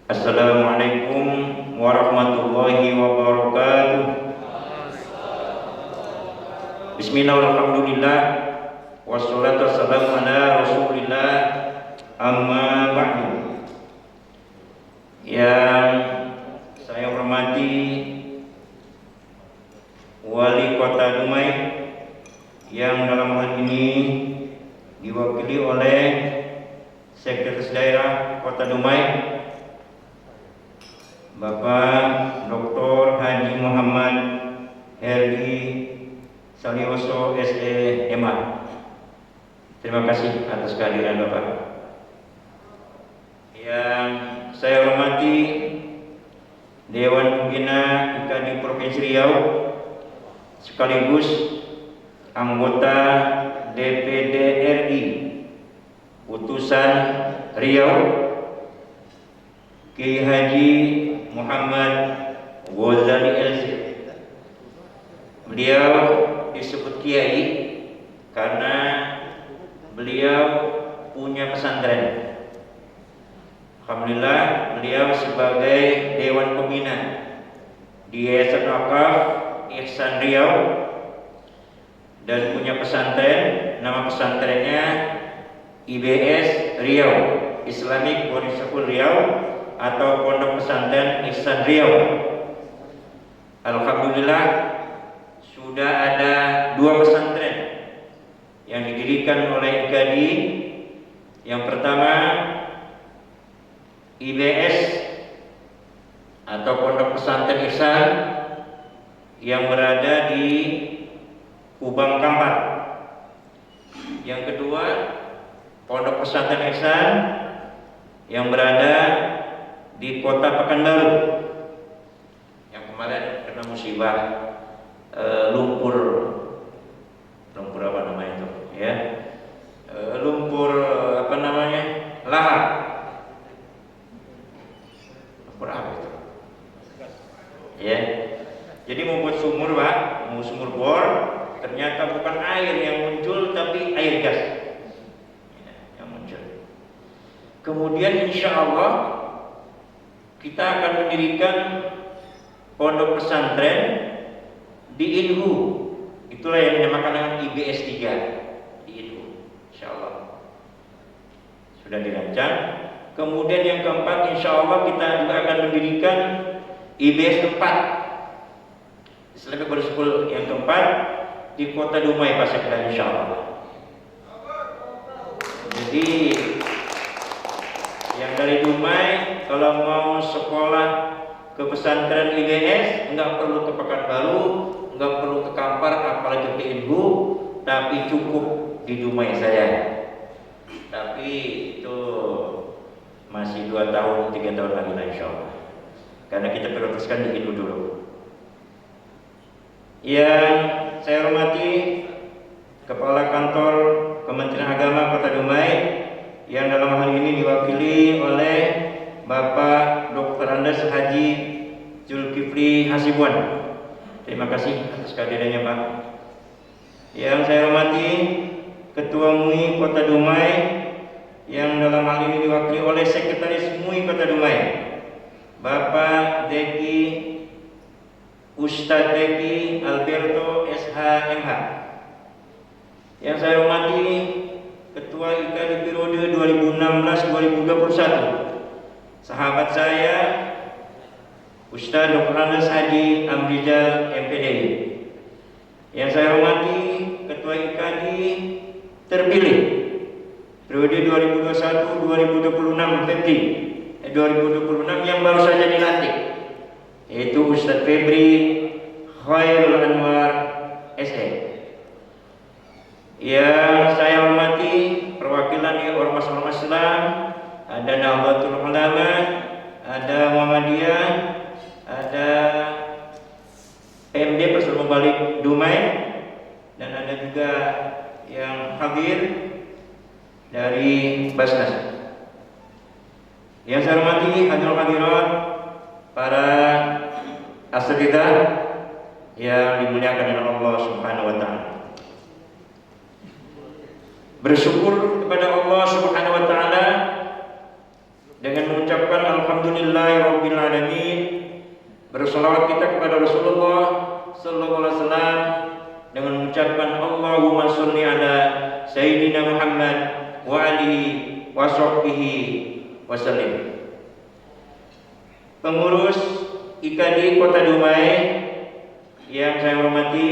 Assalamualaikum warahmatullahi wabarakatuh. Bismillahirrahmanirrahim. Wassalatu wassalamu ala Rasulillah. Amma ba'du. Yang saya hormati Wali Kota Dumai yang dalam hal ini diwakili oleh Sekretaris Daerah Kota Dumai Bapak Dr. Haji Muhammad Herdi Salioso SEMA. Terima kasih atas kehadiran Bapak. Yang saya hormati Dewan Pembina IKADI Provinsi Riau sekaligus anggota DPD RI Utusan Riau Kiai Haji Muhammad Ghazali LC. Beliau disebut Kiai karena beliau punya pesantren. Alhamdulillah beliau sebagai Dewan Pembina di Yayasan Wakaf Ihsan Riau dan punya pesantren, nama pesantrennya IBS Riau, Islamic Boarding School Riau atau Pondok Pesantren Ihsan Riau. Alhamdulillah sudah ada 2 pesantren yang didirikan oleh IKADI. Yang pertama IBS atau Pondok Pesantren Ihsan yang berada di Kubang Kampar. Yang kedua Pondok Pesantren Ihsan yang berada di Kota Pekanbaru yang kemarin kena musibah lumpur apa namanya itu ya, lumpur apa namanya, lahar, lumpur apa itu ya. Jadi mau buat sumur Pak, mau sumur bor, ternyata bukan air yang muncul tapi air gas yang muncul. Kemudian insya Allah kita akan mendirikan pondok pesantren di Inhu. Itulah yang dinamakan dengan IBS 3 di Inhu. Insyaallah sudah dirancang. Kemudian yang keempat, insyaallah kita juga akan mendirikan IBS 4, Islamic Boarding School yang keempat di Kota Dumai Pasekda insyaallah. Jadi yang dari Dumai kalau mau sekolah ke pesantren IBS nggak perlu ke Pekanbaru, nggak perlu ke Kampar, apalagi ke Inhu, tapi cukup di Dumai saya. Tapi itu masih 2 tahun 3 tahun lagi insya Allah, karena kita prioritaskan di Inhu dulu. Yang saya hormati Kepala Kantor Kementerian Agama Kota Dumai yang dalam hal ini diwakili oleh Bapak Dr. Andes Haji Zulkifli Hasibuan. Terima kasih atas kehadirannya Pak. Yang saya hormati Ketua MUI Kota Dumai yang dalam hal ini diwakili oleh Sekretaris MUI Kota Dumai Bapak Deki Ustadz Deki Alberto SHMH. Yang saya hormati Ketua IKADI periode 2016-2021 sahabat saya Ustadz Dr. Andes Haji Amrizal MPD. Yang saya hormati Ketua IKADI terpilih periode 2021-2026 Febri 2026 yang baru saja dilantik, yaitu Ustadz Febri Khairul Anwar SE. Yang saya hormati perwakilan ormas-ormas Islam, ada Nahdlatul Ulama, ada Muhammadiyah, ada PMD Persatuan Balik Dumai, dan ada juga yang hadir dari Basnas. Yang saya hormati hadirin hadirat para asatidzah yang dimuliakan oleh Allah Subhanahu wa taala. Bersyukur kepada Allah Subhanahu wa taala dengan mengucapkan alhamdulillahirabbil alamin, berselawat kita kepada Rasulullah sallallahu alaihi wasallam dengan mengucapkan Allahumma sholli ala sayyidina Muhammad wa alihi wa sahbihi wasallim. Pengurus IKD Kota Dumai yang saya hormati,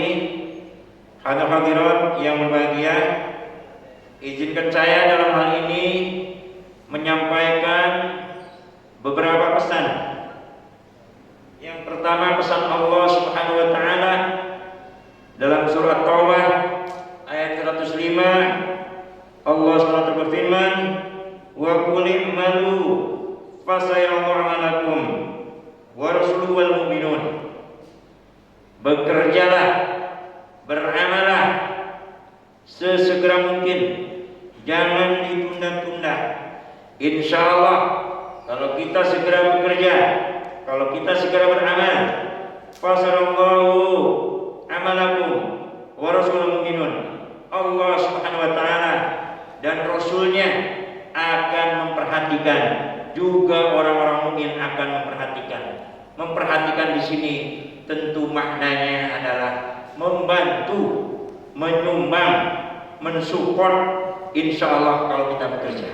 hadirat yang berbahagia, izinkan saya dalam hal ini menyampaikan beberapa pesan. Yang pertama, pesan Allah Subhanahu wa taala dalam surat Taubah ayat 105. Allah SWT berfirman, wa qul i'malu fasayarallahu 'amalakum wa rasuluhu wal mu'minun. Bekerjalah, beramallah sesegera mungkin, jangan ditunda-tunda. Insya Allah kalau kita segera bekerja, kalau kita segera beramal, fasarallahu amalakum wa rasulul mu'minun, Allah Subhanahu wa taala dan rasulnya akan memperhatikan, juga orang-orang mukmin akan memperhatikan. Memperhatikan di sini tentu maknanya adalah membantu, menyumbang, mensupport. Insya Allah kalau kita bekerja,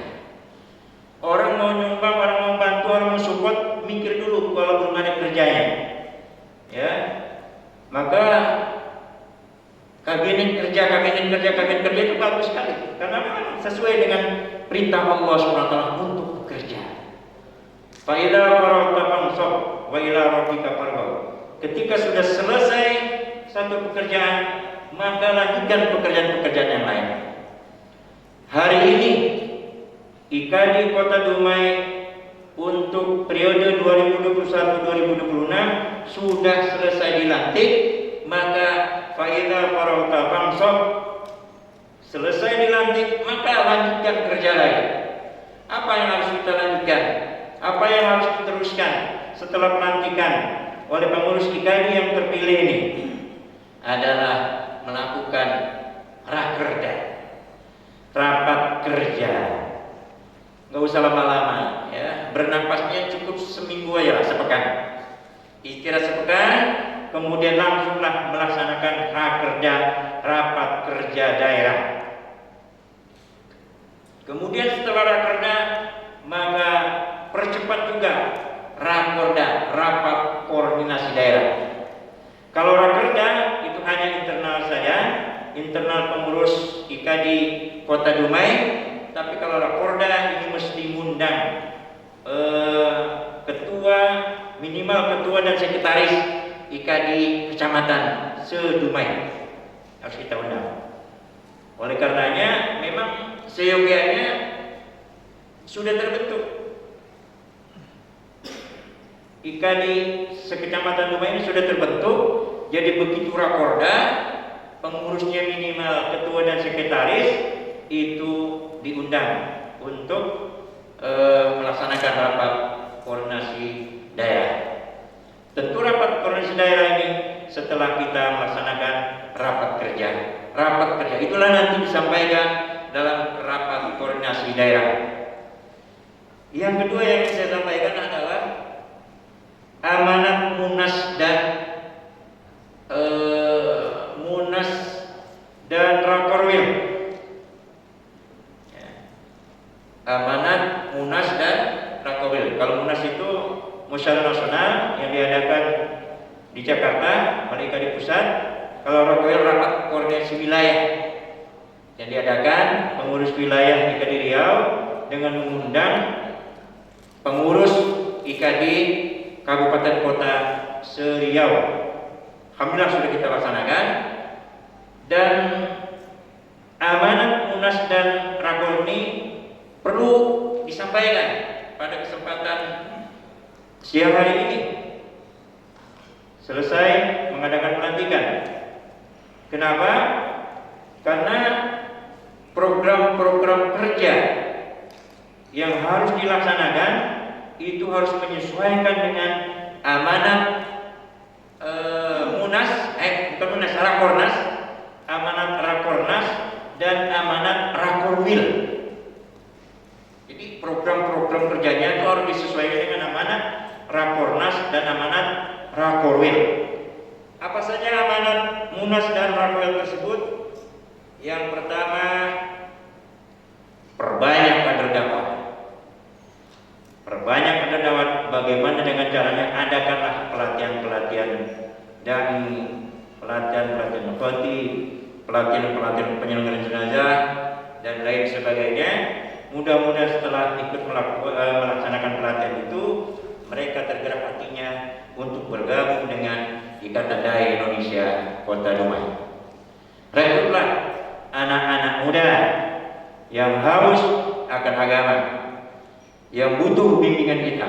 orang mau nyumbang, orang mau bantu, orang mau support, mikir dulu kalau belum ada kerjanya, ya. Maka kabinet kerja itu bagus sekali, karena memang sesuai dengan perintah Allah SWT untuk bekerja. Fa idza faragta fansab wa ila rabbika farghab. Ketika sudah selesai satu pekerjaan, maka lanjutkan pekerjaan-pekerjaan yang lain. Hari ini IKD Kota Dumai untuk periode 2021-2026 sudah selesai dilantik. Maka faida farauta fansab, selesai dilantik maka lanjutkan kerja lagi. Apa yang harus kita lanjutkan? Apa yang harus diteruskan setelah pelantikan oleh pengurus IKD yang terpilih ini? Adalah melakukan rakerda, rapat kerja. Nggak usah lama-lama, ya. Bernapasnya cukup seminggu aja lah, sepekan. Istirahat sepekan, kemudian langsunglah melaksanakan rakerda, rapat kerja daerah. Kemudian setelah rakerda, maka percepat juga rakorda, rapat koordinasi daerah. Kalau rakerda itu hanya internal saja, internal pengurus IKD Kota Dumai. Tapi kalau rakorda ini mesti mengundang ketua, minimal ketua dan sekretaris IKD kecamatan se-Dumai harus kita undang. Oleh karenanya memang seyogianya sudah terbentuk IKD sekecamatan Dumai ini sudah terbentuk. Jadi begitu rakorda, pengurusnya minimal ketua dan sekretaris itu diundang untuk melaksanakan rapat koordinasi daerah. Tentu rapat koordinasi daerah ini setelah kita melaksanakan rapat kerja. Rapat kerja itulah nanti disampaikan dalam rapat koordinasi daerah. Yang kedua yang saya sampaikan adalah amanat Munas dan Rakorwil. Amanat Munas dan Rakorwil. Kalau Munas itu musyawarah nasional yang diadakan di Jakarta oleh IKD pusat. Kalau Rakorwil rapat koordinasi wilayah yang diadakan pengurus wilayah IKD Riau dengan mengundang pengurus IKD kabupaten kota se-Riau. Alhamdulillah sudah kita laksanakan. Dan amanat Munas dan Rakorwil ini perlu disampaikan pada kesempatan siang hari ini selesai mengadakan pelantikan. Kenapa? Karena program-program kerja yang harus dilaksanakan itu harus menyesuaikan dengan amanat Rakornas, amanat Rakornas dan amanat Rakorwil. Jadi program-program kerjanya itu Korwil. Apa saja amanat Munas dan Rakwil tersebut? Yang pertama, perbanyak kader dakwah. Perbanyak kader dakwah. Bagaimana dengan caranya? Adakanlah pelatihan-pelatihan dan pelatihan-pelatihan khotib, pelatihan-pelatihan penyelenggaraan jenazah dan lain sebagainya. Mudah-mudahan setelah ikut melaksanakan pelatihan itu, mereka tergerak hatinya untuk bergabung dengan Ikatan Dai Indonesia Kota Dumai. Rekrutlah anak-anak muda yang haus akan agama, yang butuh bimbingan kita.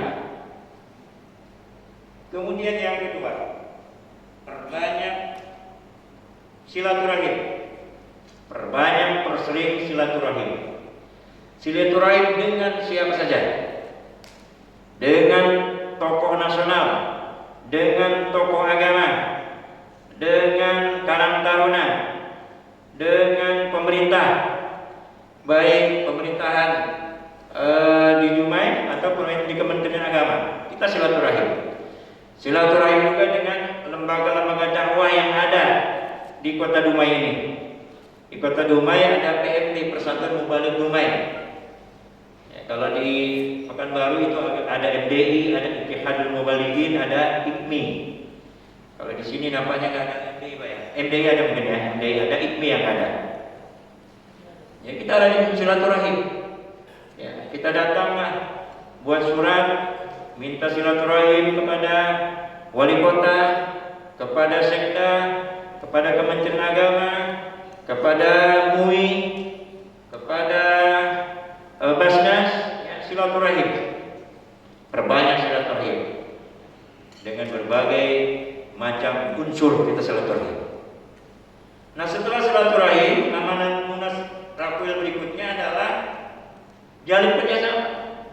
Kemudian yang kedua, perbanyak silaturahim. Perbanyak persering silaturahim. Silaturahim dengan siapa saja. Dengan tokoh nasional, dengan tokoh agama, dengan karang taruna, dengan pemerintah, baik pemerintahan di Dumai atau di Kementerian Agama. Kita silaturahim. Silaturahim juga dengan lembaga-lembaga dakwah yang ada di Kota Dumai ini. Di Kota Dumai ada PMD, Persatuan Mubalik Dumai. Kalau di Pekanbaru itu ada MDI, ada Ittihadul Mubalighin, ada IKMI. Kalau di sini nampaknya nggak ada MDI, Pak ya. MDI ada mungkin ya, MDI ada, IKMI yang ada. Ya kita ada di silaturahim. Ya kita datanglah, buat surat, minta silaturahim kepada wali kota, kepada sekda, kepada Kementerian Agama, kepada MUI, kepada Basnas, ya, silaturahim. Perbanyak silaturahim dengan berbagai macam unsur kita silaturahim. Nah setelah silaturahim, amanat Munas Rakwil berikutnya adalah jalin kerjasama.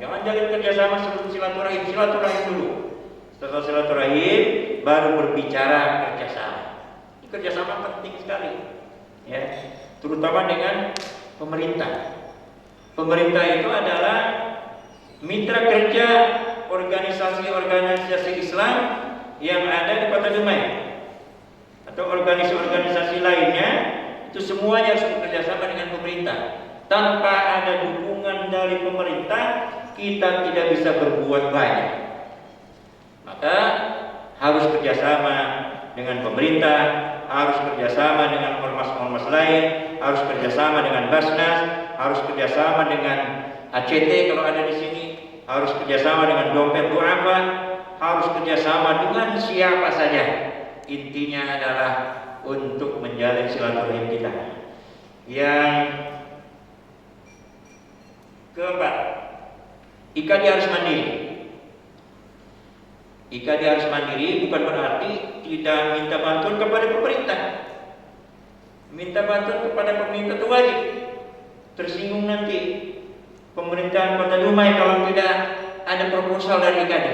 Jangan jalin kerjasama sebelum silaturahim. Silaturahim dulu. Setelah silaturahim baru berbicara kerjasama. Ini kerjasama penting sekali, ya, terutama dengan pemerintah. Pemerintah itu adalah mitra kerja organisasi-organisasi Islam yang ada di Kota Dumai atau organisasi-organisasi lainnya, itu semuanya harus bekerjasama dengan pemerintah. Tanpa ada dukungan dari pemerintah, kita tidak bisa berbuat banyak. Maka harus kerjasama dengan pemerintah, harus kerjasama dengan ormas-ormas lain, harus kerjasama dengan Basnas, harus kerjasama dengan ACT kalau ada di sini, harus kerjasama dengan Dompet Du'afa, harus kerjasama dengan siapa saja. Intinya adalah untuk menjalin silaturahim kita. Yang keempat, IKD harus mandiri. IKD harus mandiri bukan berarti tidak minta bantuan kepada pemerintah. Minta bantuan kepada pemerintah itu wajib. Tersinggung nanti pemerintahan Kota Dumai kalau tidak ada proposal dari IKD,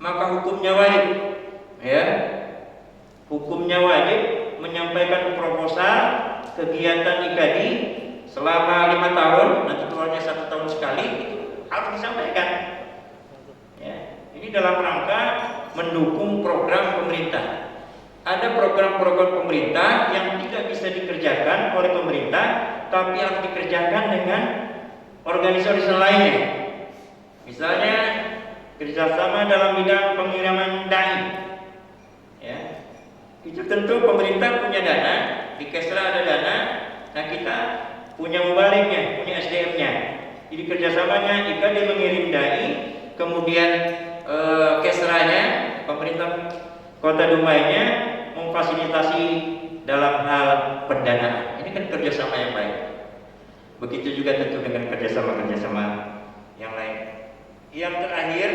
maka hukumnya wajib, ya, hukumnya wajib menyampaikan proposal kegiatan IKD selama 5 tahun, nanti keluarnya 1 tahun sekali, itu harus disampaikan. Ya, ini dalam rangka mendukung program pemerintah. Ada program-program pemerintah yang tidak bisa dikerjakan oleh pemerintah, tapi harus dikerjakan dengan organisasi lainnya. Misalnya kerjasama dalam bidang pengiriman dai. Ya, itu tentu pemerintah punya dana, di Kesra ada dana, nah kita punya mubaliknya, punya SDM-nya. Jadi kerjasamanya IKD mengirim dai, kemudian Kesranya, pemerintah Kota Dumai-nya memfasilitasi dalam hal pendanaan. Ini kan kerjasama yang baik. Begitu juga tentu dengan kerjasama-kerjasama yang lain. Yang terakhir,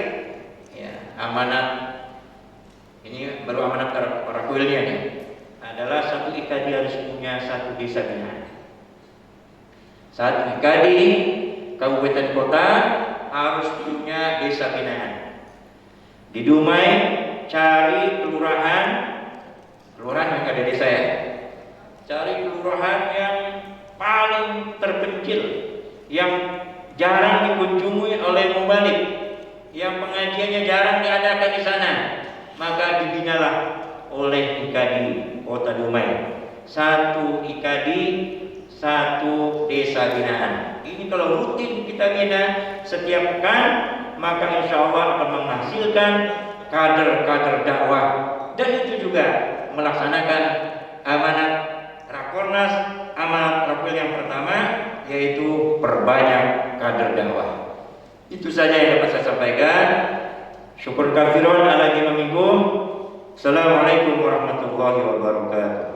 ya, amanat ini baru amanat Rakwilnya nih, adalah satu IKD harus punya satu desa binaan. Satu IKD kabupaten kota harus punya desa binaan. Di Dumai cari kelurahan yang ada desa ya. Cari kelurahan yang paling terpencil, yang jarang dikunjungi oleh mubalik, yang pengajiannya jarang diadakan di sana, maka dibinalah oleh IKADI Kota Dumai. 1 IKADI, 1 desa binaan. Ini kalau rutin kita bina setiap pekan, maka insya Allah akan menghasilkan kader-kader dakwah. Dan itu juga melaksanakan amanat Rakornas, amanat Rapil yang pertama, yaitu perbanyak kader dakwah. Itu saja yang dapat saya sampaikan. Syukur kafiron ala nimamikum. Assalamualaikum warahmatullahi wabarakatuh.